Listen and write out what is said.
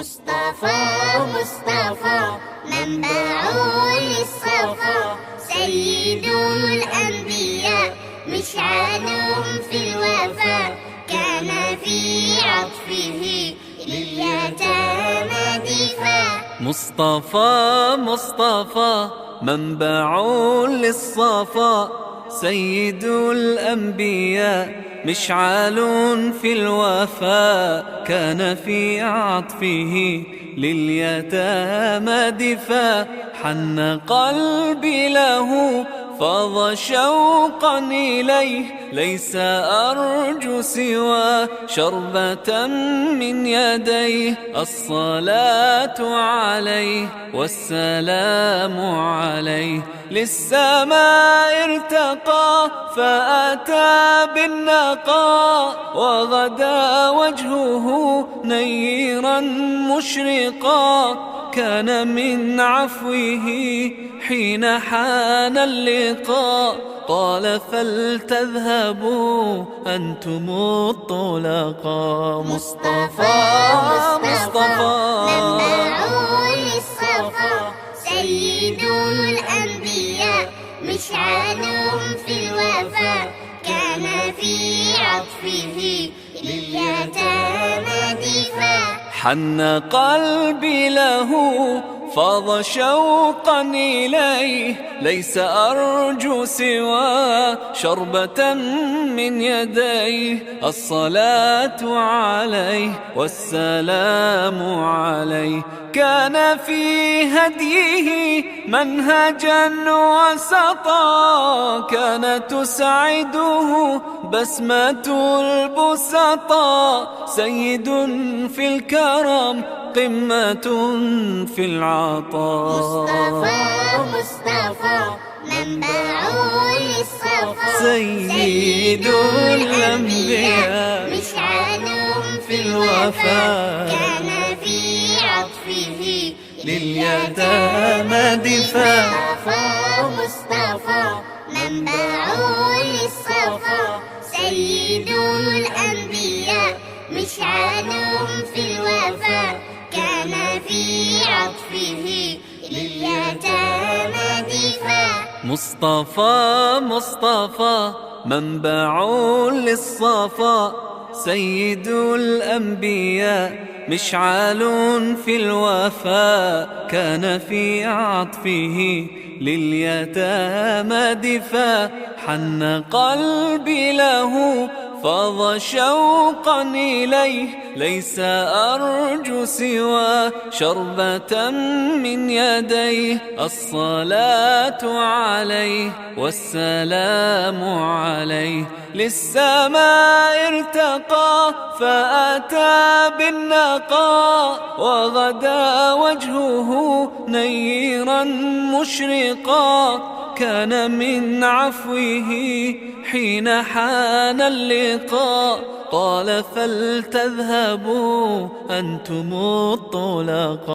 مصطفى مصطفى منبع للصفا، سيد الأنبياء مشعل في الوفا، كان في عطفه لليتامى دفاع. مصطفى مصطفى منبع للصفا، سيد الأنبياء مشعل في الوفا، كان في عطفه لليتامى دفاع. حن قلبي له فاض شوقا إليه، ليس أرجو سوى شربة من يديه. الصلاة عليه والسلام عليه، للسماء ارتقى فأتى بالنقاء، وغدا وجهه نيرا مشرقا. كان من عفوه حين حان اللقاء، قال فلتذهبوا أنتم الطلقاء. مصطفى مصطفى منبع للصفا، سيد الأنبياء مشعل في الوفا، كان في عطفه لليتامى دفاع. حن قلبي له فاض شوقا إليه، ليس أرجو سوى شربة من يديه. الصلاة عليه والسلام عليه، كان في هديه منهجا وسطا، كان تسعده بسمة البسطاء. سيد في الكرم قمة في العطاء. مصطفى مصطفى منبع للصفا، سيد الأنبياء مشعل في الوفا، كان في عطفه لليتامى دفاع. مصطفى مصطفى منبع للصفا، سيد الأنبياء مشعل في الوفا، كان في عطفه لليتامى دفاع. مصطفى مصطفى منبع للصفا، سيد الأنبياء مشعل في الوفا، كان في عطفه لليتامى دفاع. حن قلبي له فاض شوقا إليه، ليس أرجو سوى شربة من يديه. الصلاة عليه والسلام عليه، للسماء ارتقى فأتى بالنقاء، وغدا وجهه نيرا مشرقا. كان من عفوه حين حان اللقاء، قال فلتذهبوا أنتم الطلقاء.